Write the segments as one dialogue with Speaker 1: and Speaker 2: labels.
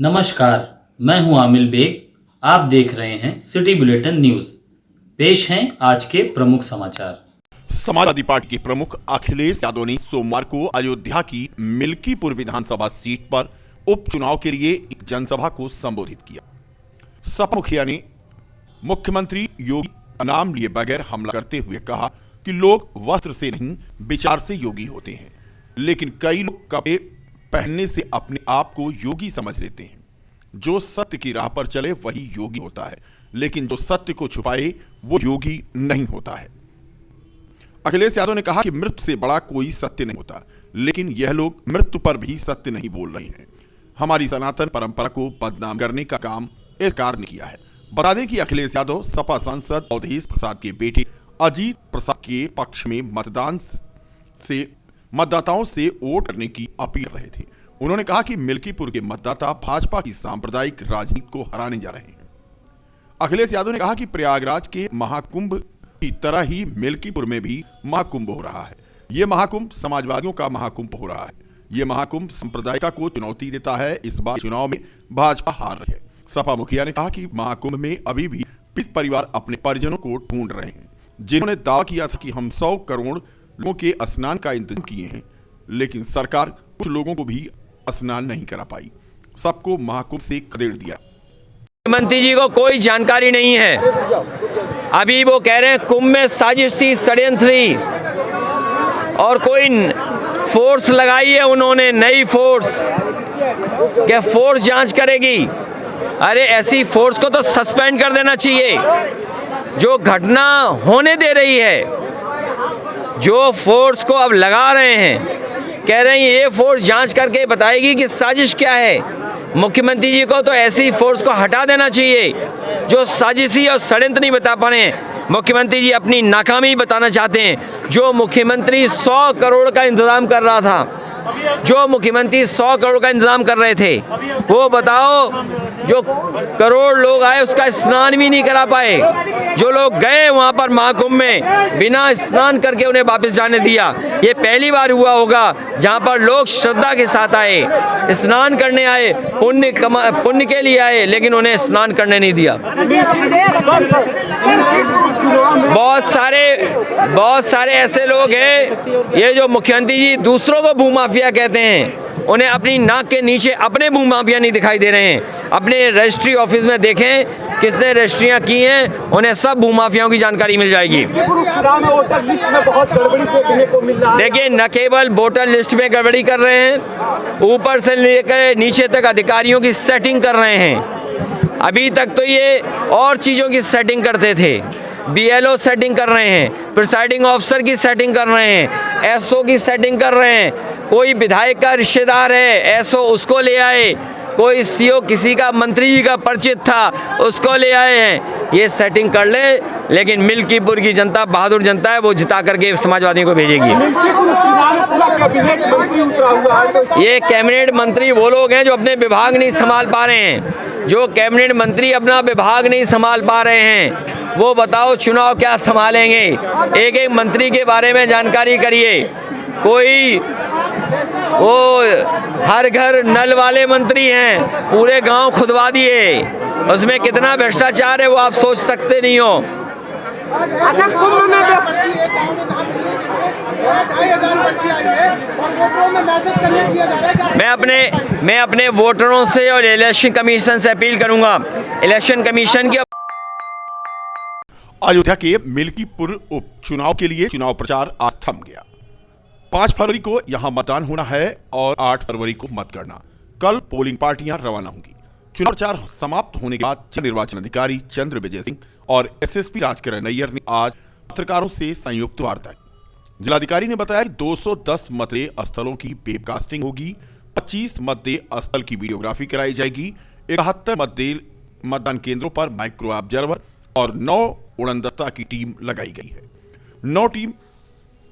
Speaker 1: नमस्कार, मैं हूं आमिल बेग। आप देख रहे हैं सिटी बुलेटिन न्यूज। पेश हैं आज के प्रमुख समाचार।
Speaker 2: समाजवादी पार्टी के प्रमुख अखिलेश यादव ने सोमवार को अयोध्या की मिल्कीपुर विधानसभा सीट पर उपचुनाव के लिए एक जनसभा को संबोधित किया। सपा मुखिया ने मुख्यमंत्री योगी का नाम लिए बगैर हमला करते हुए कहा कि लोग वस्त्र से नहीं विचार से योगी होते हैं, लेकिन कई लोग कपड़े पहनने से अपने आप को योगी समझ लेते हैं। जो सत्य की राह पर चले वही योगी होता है, लेकिन जो सत्य को छुपाए वो योगी नहीं होता है। अखिलेश यादव ने कहा कि मृत्यु से बड़ा कोई सत्य नहीं होता, लेकिन यह लोग मृत्यु पर भी सत्य नहीं बोल रहे हैं। हमारी सनातन परंपरा को बदनाम करने का काम इस सरकार ने किया है। बता दें कि अखिलेश यादव सपा सांसद अवधेश प्रसाद के बेटे अजीत प्रसाद के पक्ष में मतदाताओं से वोट करने की अपील कर रहे थे। उन्होंने कहा कि मिल्कीपुर के मतदाता भाजपा की सांप्रदायिक राजनीति को हराने जा रहे हैं। अखिलेश यादव ने कहा कि प्रयागराज के महाकुंभ की तरह ही मिल्कीपुर में भी महाकुंभ हो रहा है। ये महाकुंभ समाजवादियों का महाकुंभ हो रहा है। ये महाकुंभ सांप्रदायिकता को चुनौती देता है। इस बार चुनाव में भाजपा हार रही है। सपा मुखिया ने कहा कि महाकुंभ में अभी भी पीड़ित परिवार अपने परिजनों को ढूंढ रहे हैं, जिन्होंने दावा किया था कि हम 100 करोड़ लोगों के स्नान का इंतजाम किए हैं, लेकिन सरकार कुछ लोगों को भी स्नान नहीं करा पाई। सबको महाकुंभ से खदेड़ दिया।
Speaker 3: मुख्यमंत्री जी को कोई जानकारी नहीं है। अभी वो कह रहे हैं कुंभ में साजिश थी, षड्यंत्र थी और कोई फोर्स लगाई है उन्होंने, नई फोर्स। क्या फोर्स जांच करेगी? अरे ऐसी फोर्स को तो सस्पेंड कर देना चाहिए जो घटना होने दे रही है। जो फोर्स को अब लगा रहे हैं, कह रहे हैं ये फोर्स जांच करके बताएगी कि साजिश क्या है। मुख्यमंत्री जी को तो ऐसी फोर्स को हटा देना चाहिए जो साजिशी और षड्यंत्र नहीं बता पा रहे हैं। मुख्यमंत्री जी अपनी नाकामी बताना चाहते हैं। जो मुख्यमंत्री 100 करोड़ का इंतजाम कर रहा था, जो मुख्यमंत्री 100 करोड़ का इंतजाम कर रहे थे, वो बताओ जो करोड़ लोग आए उसका स्नान भी नहीं करा पाए। जो लोग गए वहां पर महाकुंभ में बिना स्नान करके उन्हें वापस जाने दिया। ये पहली बार हुआ होगा जहां पर लोग श्रद्धा के साथ आए, स्नान करने आए, पुण्य के लिए आए, लेकिन उन्हें स्नान करने नहीं दिया। बहुत सारे ऐसे लोग हैं, ये जो मुख्यमंत्री जी दूसरों को भूमाफिया कहते हैं, उन्हें अपनी नाक के नीचे अपने भूमाफिया नहीं दिखाई दे रहे हैं। अपने रजिस्ट्री ऑफिस में देखें किसने रजिस्ट्रियां की हैं, उन्हें सब भूमाफियाओं की जानकारी मिल जाएगी। देखिए, न केवल वोटर लिस्ट में गड़बड़ी कर रहे हैं, ऊपर से लेकर नीचे तक अधिकारियों की सेटिंग कर रहे हैं। अभी तक तो ये और चीज़ों की सेटिंग करते थे। BLO सेटिंग कर रहे हैं, प्रिसाइडिंग ऑफिसर की सेटिंग कर रहे हैं, SO की सेटिंग कर रहे हैं। कोई विधायक का रिश्तेदार है, SO उसको ले आए। कोई CO किसी का मंत्री जी का परिचित था, उसको ले आए हैं। ये सेटिंग कर ले, लेकिन मिल्कीपुर की जनता बहादुर जनता है, वो जिता करके समाजवादियों को भेजेगी। ये कैबिनेट मंत्री वो लोग हैं जो अपने विभाग नहीं संभाल पा रहे हैं। जो कैबिनेट मंत्री अपना विभाग नहीं संभाल पा रहे हैं, वो बताओ चुनाव क्या संभालेंगे। एक एक मंत्री के बारे में जानकारी करिए। कोई वो हर घर नल वाले मंत्री हैं, पूरे गांव खुदवा दिए। उसमें कितना भ्रष्टाचार है वो आप सोच सकते नहीं हो।
Speaker 4: अच्छा, कुंभ में 2,500 पर्ची आई है और वोटरों में मैसेज करने दिया जा रहा है।
Speaker 3: मैं अपने वोटरों से और इलेक्शन कमीशन से अपील करूंगा। इलेक्शन कमीशन की
Speaker 2: अयोध्या के मिल्कीपुर उपचुनाव के लिए चुनाव प्रचार आज थम गया। 5 फरवरी को यहां मतदान होना है और 8 फरवरी को मतगणना। कल पोलिंग पार्टियां रवाना होंगी। चुनाव प्रचार समाप्त होने के बाद जिला निर्वाचन अधिकारी चंद्र विजय सिंह और SSP राजकरण नैयर ने आज पत्रकारों से संयुक्त वार्ता की। जिलाधिकारी ने बताया कि 210 मतदेय स्थलों की वेबकास्टिंग होगी, 25 मतदेय स्थल की वीडियोग्राफी कराई जाएगी, 71 मतदान केंद्रों पर माइक्रो ऑब्जर्वर और 9 उड़नदस्ता की टीम लगाई गई है। 9 टीम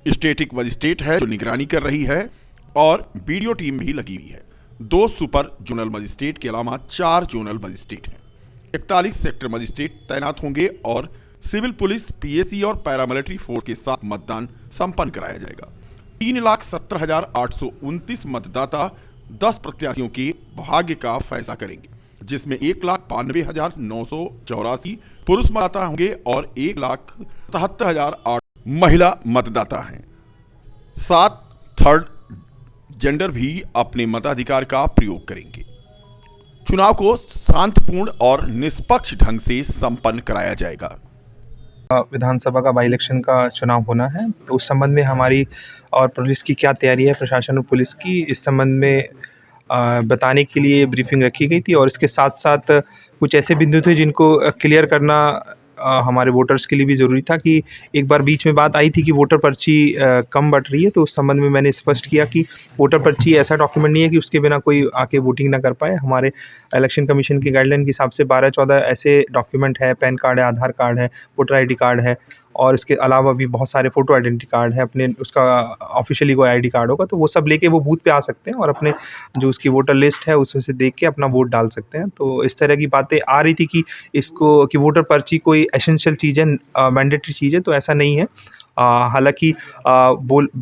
Speaker 2: स्टेटिक मजिस्ट्रेट है जो निगरानी कर रही है और वीडियो टीम भी लगी हुई है। 2 सुपर जोनल मजिस्ट्रेट के अलावा 4 जोनल मजिस्ट्रेट हैं। 41 सेक्टर मजिस्ट्रेट तैनात होंगे और सिविल पुलिस, PAC और पैरामिलिट्री फोर्स के साथ मतदान संपन्न कराया जाएगा। 3,70,829 मतदाता 10 प्रत्याशियों के भाग्य का फैसला करेंगे, जिसमें 1,92,984 पुरुष मतदाता होंगे और 1,77,008 महिला मतदाता हैं। 7 थर्ड जेंडर भी अपने मताधिकार का प्रयोग करेंगे। चुनाव को शांतिपूर्ण और निष्पक्ष ढंग से संपन्न कराया जाएगा।
Speaker 5: विधानसभा का बाई इलेक्शन का चुनाव होना है, तो उस संबंध में हमारी और पुलिस की क्या तैयारी है, प्रशासन और पुलिस की, इस संबंध में बताने के लिए ब्रीफिंग रखी गई थी। और इसके साथ साथ कुछ ऐसे बिंदु थे जिनको क्लियर करना हमारे वोटर्स के लिए भी ज़रूरी था कि एक बार बीच में बात आई थी कि वोटर पर्ची कम बट रही है, तो उस संबंध में मैंने स्पष्ट किया कि वोटर पर्ची ऐसा डॉक्यूमेंट नहीं है कि उसके बिना कोई आके वोटिंग ना कर पाए। हमारे इलेक्शन कमीशन की गाइडलाइन के हिसाब से 12-14 ऐसे डॉक्यूमेंट है, पैन कार्ड है, आधार कार्ड है, वोटर ID कार्ड है, और इसके अलावा भी बहुत सारे फ़ोटो आइडेंटिटी कार्ड है, अपने उसका ऑफिशियली कोई ID कार्ड होगा, तो वो सब लेके वो बूथ पे आ सकते हैं और अपने जो उसकी वोटर लिस्ट है उसमें से देख के अपना वोट डाल सकते हैं। तो इस तरह की बातें आ रही थी कि इसको कि वोटर पर्ची कोई एसेंशियल चीज़ है, मैंडेटरी चीज़ है, तो ऐसा नहीं है। हालांकि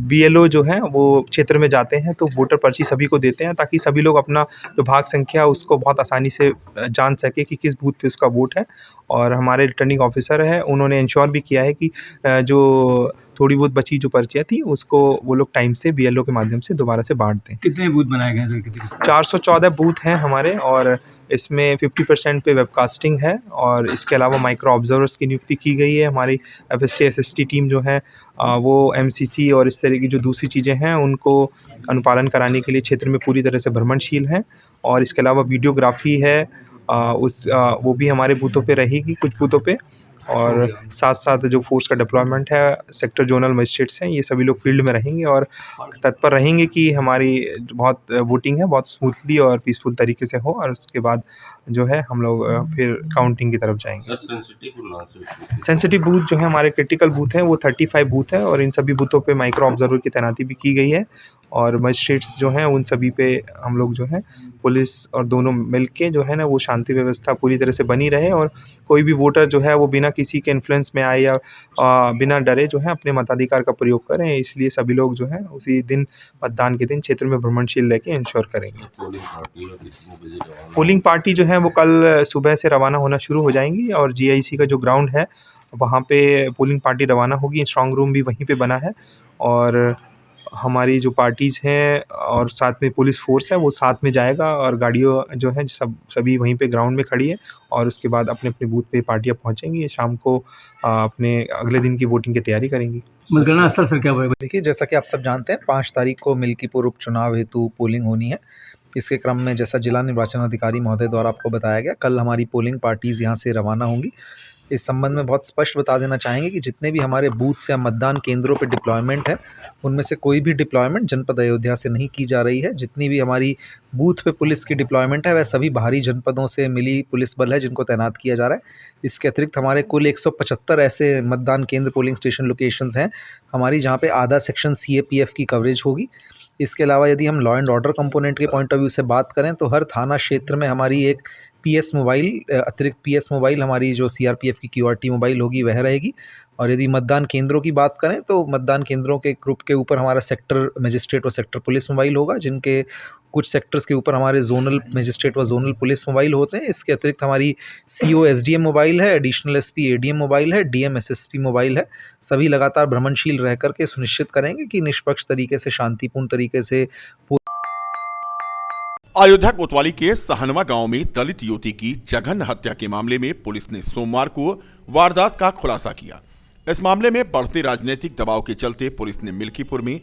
Speaker 5: BLO जो हैं वो क्षेत्र में जाते हैं तो वोटर पर्ची सभी को देते हैं, ताकि सभी लोग अपना जो भाग संख्या उसको बहुत आसानी से जान सके कि किस बूथ पे उसका वोट है। और हमारे रिटर्निंग ऑफिसर है, उन्होंने इंश्योर भी किया है कि जो थोड़ी बहुत बची जो पर्चियाँ थी उसको वो लोग टाइम से BLO के माध्यम से दोबारा से बांट दें।
Speaker 6: कितने बूथ बनाए गए हैं?
Speaker 5: 414 बूथ हैं हमारे, और इसमें 50% पे वेबकास्टिंग है, और इसके अलावा माइक्रो ऑब्जर्वर्स की नियुक्ति की गई है। हमारी FSC SST टीम जो है वो MCC और इस तरह की जो दूसरी चीज़ें हैं उनको अनुपालन कराने के लिए क्षेत्र में पूरी तरह से भ्रमणशील हैं। और इसके अलावा वीडियोग्राफी है, वो भी हमारे बूथों पे रहेगी, कुछ बूथों पे। और साथ साथ जो फोर्स का डिप्लॉयमेंट है, सेक्टर जोनल मजिस्ट्रेट्स हैं, ये सभी लोग फील्ड में रहेंगे और तत्पर रहेंगे कि हमारी बहुत वोटिंग है बहुत स्मूथली और पीसफुल तरीके से हो, और उसके बाद जो है हम लोग फिर काउंटिंग की तरफ जाएंगे। सेंसिटिव बूथ जो है हमारे क्रिटिकल बूथ हैं वो 35 बूथ है, और इन सभी बूथों पे माइक्रो ऑब्जर्वर की तैनाती भी की गई है, और मजिस्ट्रेट्स जो हैं उन सभी पे हम लोग जो है पुलिस और दोनों मिलके जो है ना वो शांति व्यवस्था पूरी तरह से बनी रहे, और कोई भी वोटर जो है वो बिना किसी के इन्फ्लुएंस में आए या बिना डरे जो है अपने मताधिकार का प्रयोग करें। इसलिए सभी लोग जो है उसी दिन मतदान के दिन क्षेत्र में भ्रमणशील लेके इंश्योर करेंगे। पोलिंग पार्टी जो है वो कल सुबह से रवाना होना शुरू हो जाएंगी, और GIC का जो ग्राउंड है वहाँ पे पोलिंग पार्टी रवाना होगी। स्ट्रॉन्ग रूम भी वहीं पे बना है, और हमारी जो पार्टीज़ हैं और साथ में पुलिस फोर्स है वो साथ में जाएगा, और गाड़ियों जो है सभी वहीं पे ग्राउंड में खड़ी है, और उसके बाद अपने अपने बूथ पे पार्टियां पहुंचेंगी। शाम को अपने अगले दिन की वोटिंग की तैयारी करेंगी।
Speaker 6: मतगणना स्थल सर क्या होगा?
Speaker 7: देखिए, जैसा कि आप सब जानते हैं 5 तारीख को मिल्कीपुर उपचुनाव हेतु पोलिंग होनी है। इसके क्रम में जैसा जिला निर्वाचन अधिकारी महोदय द्वारा आपको बताया गया, कल हमारी पोलिंग पार्टीज़ यहाँ से रवाना होंगी। इस संबंध में बहुत स्पष्ट बता देना चाहेंगे कि जितने भी हमारे बूथ्स या मतदान केंद्रों पे डिप्लॉयमेंट है, उनमें से कोई भी डिप्लॉयमेंट जनपद अयोध्या से नहीं की जा रही है। जितनी भी हमारी बूथ पे पुलिस की डिप्लॉयमेंट है वह सभी बाहरी जनपदों से मिली पुलिस बल है जिनको तैनात किया जा रहा है। इसके अतिरिक्त हमारे कुल 175 ऐसे मतदान केंद्र पोलिंग स्टेशन लोकेशंस हैं हमारी, जहाँ पे आधा सेक्शन CAPF की कवरेज होगी। इसके अलावा यदि हम लॉ एंड ऑर्डर कंपोनेंट के पॉइंट ऑफ व्यू से बात करें तो हर थाना क्षेत्र में हमारी एक PS मोबाइल, अतिरिक्त PS मोबाइल हमारी जो CRPF की QRT मोबाइल होगी वह रहेगी। और यदि मतदान केंद्रों की बात करें तो मतदान केंद्रों के ग्रुप के ऊपर हमारा सेक्टर मजिस्ट्रेट और सेक्टर पुलिस मोबाइल होगा, जिनके कुछ सेक्टर्स के ऊपर हमारे जोनल मजिस्ट्रेट व जोनल पुलिस मोबाइल होते हैं। इसके अतिरिक्त हमारी CO SDM मोबाइल है, एडिशनल SP ADM मोबाइल है, DM SSP मोबाइल है। सभी लगातार भ्रमणशील रह करके सुनिश्चित करेंगे कि निष्पक्ष तरीके से, शांतिपूर्ण तरीके से।
Speaker 2: अयोध्या कोतवाली के सहनवा गांव में दलित युवती की जघन्य हत्या के मामले में पुलिस ने सोमवार को वारदात का खुलासा किया। इस मामले में बढ़ते राजनीतिक दबाव के चलते पुलिस ने मिल्कीपुर में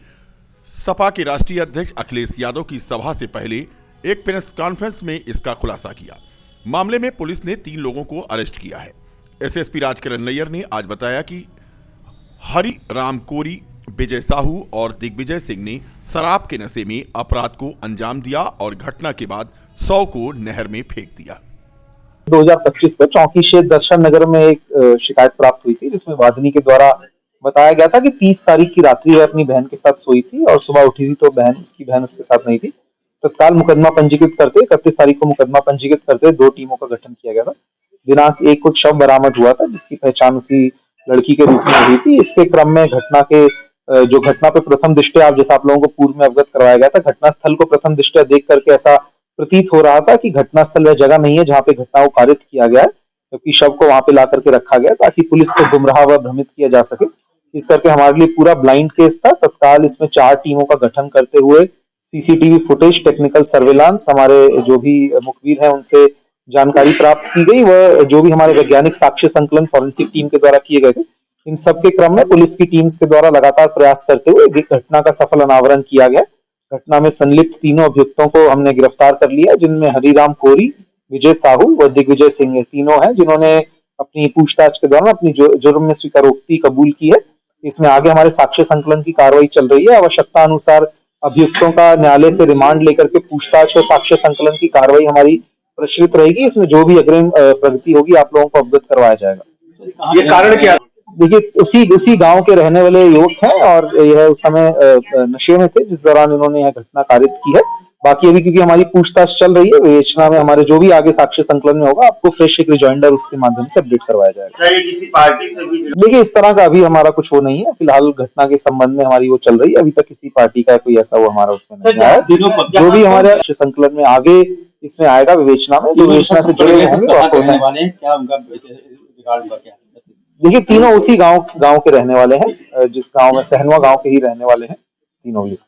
Speaker 2: सपा के राष्ट्रीय अध्यक्ष अखिलेश यादव की सभा से पहले एक प्रेस कॉन्फ्रेंस में इसका खुलासा किया। मामले में पुलिस ने 3 लोगों को अरेस्ट किया है। SSP राजकिरण नैयर ने आज बताया कि हरि राम कोरी, विजय साहू और दिग्विजय सिंह ने शराब के नशे में अपराध को अंजाम दिया और घटना के बाद 100 को नहर में फेंक दिया।
Speaker 8: 2025 में चौकी क्षेत्र दर्शन नगर में एक शिकायत प्राप्त हुई थी, जिसमें वादिनी के द्वारा बताया गया था कि 30 तारीख की रात्रि वह अपनी बहन के साथ सोई थी और सुबह उठी थी तो उसकी बहन उसके साथ नहीं थी। तत्काल मुकदमा पंजीकृत करते 31 तारीख को मुकदमा पंजीकृत करते 2 टीमों का गठन किया गया था। दिनांक 1 को शव बरामद हुआ था, जिसकी पहचान उसकी लड़की के रूप में हुई थी। इसके क्रम में घटना के जो घटना पे प्रथम दृष्टया जैसा आप लोगों को पूर्व में अवगत करवाया गया था, घटनास्थल को प्रथम दृष्टया देख करके ऐसा प्रतीत हो रहा था कि घटनास्थल वह जगह नहीं है जहां पे घटना को कारित किया गया है, क्योंकि शव को वहां पे ला करके रखा गया ताकि पुलिस को गुमराह व भ्रमित किया जा सके। इस करके हमारे लिए पूरा ब्लाइंड केस था। तत्काल इसमें 4 टीमों का गठन करते हुए सीसीटीवी फुटेज, टेक्निकल सर्वेलांस, हमारे जो भी मुखबिर हैं उनसे जानकारी प्राप्त की गई, वह जो भी हमारे वैज्ञानिक साक्ष्य संकलन फॉरेंसिक टीम के द्वारा किए गए थे, इन सब के क्रम में पुलिस की टीम्स के द्वारा लगातार प्रयास करते हुए घटना का सफल अनावरण किया गया। घटना में संलिप्त तीनों अभियुक्तों को हमने गिरफ्तार कर लिया, जिनमें हरिराम कोरी, विजय साहू व दिग्विजय सिंह, ये तीनों हैं जिन्होंने अपनी पूछताछ के दौरान अपनी जुर्म में स्वीकारोक्ति कबूल की है। इसमें आगे हमारे साक्ष्य संकलन की कार्रवाई चल रही है। आवश्यकता अनुसार अभियुक्तों का न्यायालय से रिमांड लेकर के पूछताछ व साक्ष्य संकलन की कार्रवाई हमारी प्रचलित रहेगी। इसमें जो भी अग्रिम प्रगति होगी आप लोगों को अवगत करवाया जाएगा।
Speaker 6: ये कारण क्या?
Speaker 8: देखिए, उसी गांव के रहने वाले युवक हैं और यह उस समय नशे में थे जिस दौरान इन्होंने यह घटना कारित की है। बाकी अभी क्योंकि हमारी पूछताछ चल रही है, विवेचना में हमारे जो भी आगे साक्ष्य संकलन में होगा आपको फ्रेश एक रिजॉइंडर उसके माध्यम से अपडेट करवाया जाएगा।
Speaker 6: किसी पार्टी से भी?
Speaker 8: देखिए, इस तरह का अभी हमारा कुछ वो नहीं है। फिलहाल घटना के संबंध में हमारी वो चल रही है। अभी तक किसी पार्टी का कोई ऐसा वो हमारा उसमें नहीं आया। जो भी हमारे साक्ष्य संकलन में आगे इसमें आएगा विवेचना में, जो विवेचना से जुड़े होंगे वो आपको देखिए, तीनों उसी गांव के रहने वाले हैं, जिस गांव में सहनवा गांव के ही रहने वाले हैं तीनों भी।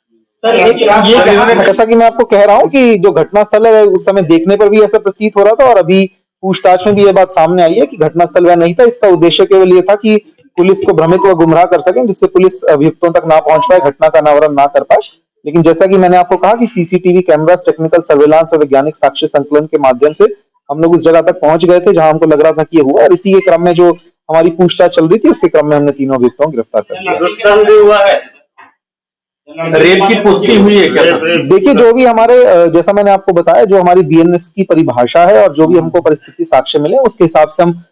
Speaker 8: जैसा कि मैं आपको कह रहा हूं कि जो घटनास्थल है उस समय देखने पर भी ऐसा प्रतीत हो रहा था और अभी पूछताछ में भी ये बात सामने आई है कि घटनास्थल वह नहीं था। इसका उद्देश्य केवल ये था कि पुलिस को भ्रमित व गुमराह कर सकें, जिससे पुलिस अभियुक्तों तक ना पहुंच पाए, घटना का अनावरण ना कर पाए। लेकिन जैसा कि मैंने आपको कहा कि सीसीटीवी कैमरास, टेक्निकल सर्वेलांस और वैज्ञानिक साक्ष्य संकलन के माध्यम से हम लोग उस जगह तक पहुंच गए थे जहां हमको लग रहा था कि ये हुआ, और इसी के क्रम में जो हमारी पूछताछ चल रही थी उसके क्रम में हमने तीनों अभियुक्तों को गिरफ्तार कर लिया।
Speaker 6: रेप की पुष्टि हुई है क्या?
Speaker 8: देखिए, जो भी हमारे जैसा मैंने आपको बताया, जो हमारी बीएनएस की परिभाषा है और जो भी हमको परिस्थिति साक्ष्य मिले उसके हिसाब से हम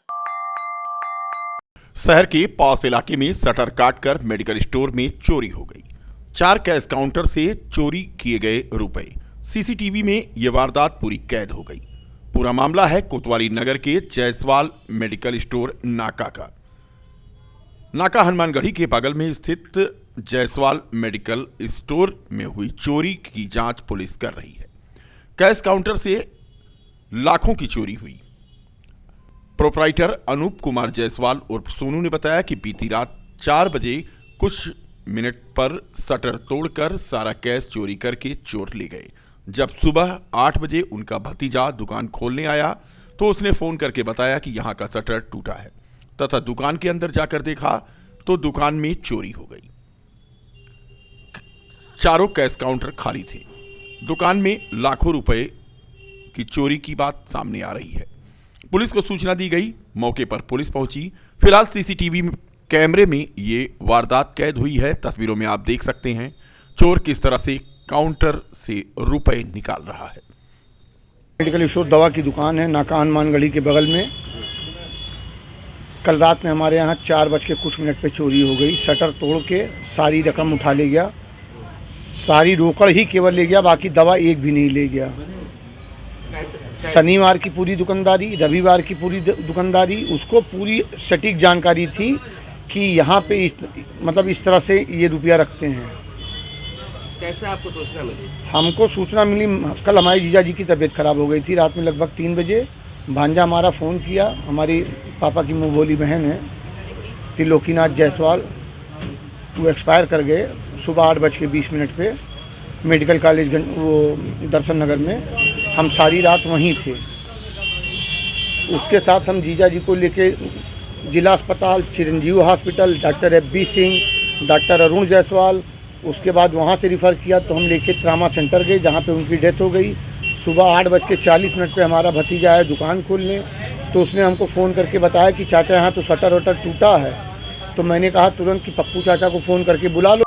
Speaker 2: शहर के पॉस इलाके में शटर काटकर मेडिकल स्टोर में चोरी हो गई। 4 कैश काउंटर से चोरी किए गए रुपए। सीसीटीवी में यह वारदात पूरी कैद हो गई। पूरा मामला है कोतवाली नगर के जायसवाल मेडिकल स्टोर नाका का। नाका हनुमानगढ़ी के बगल में स्थित जायसवाल मेडिकल स्टोर में हुई चोरी की जांच पुलिस कर रही है। कैश काउंटर से लाखों की चोरी हुई। प्रोप्राइटर अनूप कुमार जायसवाल उर्फ सोनू ने बताया कि बीती रात 4 बजे कुछ मिनट पर शटर तोड़कर सारा कैश चोरी करके चोर ले गए। जब सुबह 8 बजे उनका भतीजा दुकान खोलने आया तो उसने फोन करके बताया कि यहां का शटर टूटा है तथा दुकान के अंदर जाकर देखा तो दुकान में चोरी हो गई। चारों कैश काउंटर खाली थे। दुकान में लाखों रुपए की चोरी की बात सामने आ रही है। पुलिस को सूचना दी गई। मौके पर पुलिस पहुंची। फिलहाल सीसीटीवी कैमरे में ये वारदात कैद हुई है। तस्वीरों में आप देख सकते हैं चोर किस तरह से काउंटर से रुपए निकाल रहा है।
Speaker 9: मेडिकल स्टोर दवा की दुकान है, नाका हनुमानगढ़ी के बगल में। कल रात में हमारे यहाँ 4 बज के कुछ मिनट पे चोरी हो गई। शटर तोड़ के सारी रकम उठा ले गया। सारी रोकड़ ही केवल ले गया, बाकी दवा एक भी नहीं ले गया। शनिवार की पूरी दुकानदारी, रविवार की पूरी दुकानदारी, उसको पूरी सटीक जानकारी थी कि यहाँ पे इस तरह से ये रुपया रखते हैं।
Speaker 6: कैसे आपको सूचना मिली?
Speaker 9: हमको सूचना मिली, कल हमारे जीजा जी की तबीयत खराब हो गई थी। रात में लगभग 3 बजे भांजा हमारा फ़ोन किया। हमारी पापा की मुँह बोली बहन है त्रिलोकीनाथ जायसवाल, वो एक्सपायर कर गए सुबह 8:20 पे मेडिकल कॉलेज वो दर्शन नगर में। हम सारी रात वहीं थे। उसके साथ हम जीजा जी को लेके जिला अस्पताल, Chiranjeev hospital, doctor FB Singh, doctor Arun Jaiswal, उसके बाद वहाँ से रिफ़र किया तो हम लेके ट्रामा सेंटर गए जहाँ पे उनकी डेथ हो गई। सुबह 8:40 पे हमारा भतीजा आया दुकान खोलने, तो उसने हमको फ़ोन करके बताया कि चाचा यहाँ तो शटर वटर टूटा है। तो मैंने कहा तुरंत कि पप्पू चाचा को फ़ोन करके बुला लो।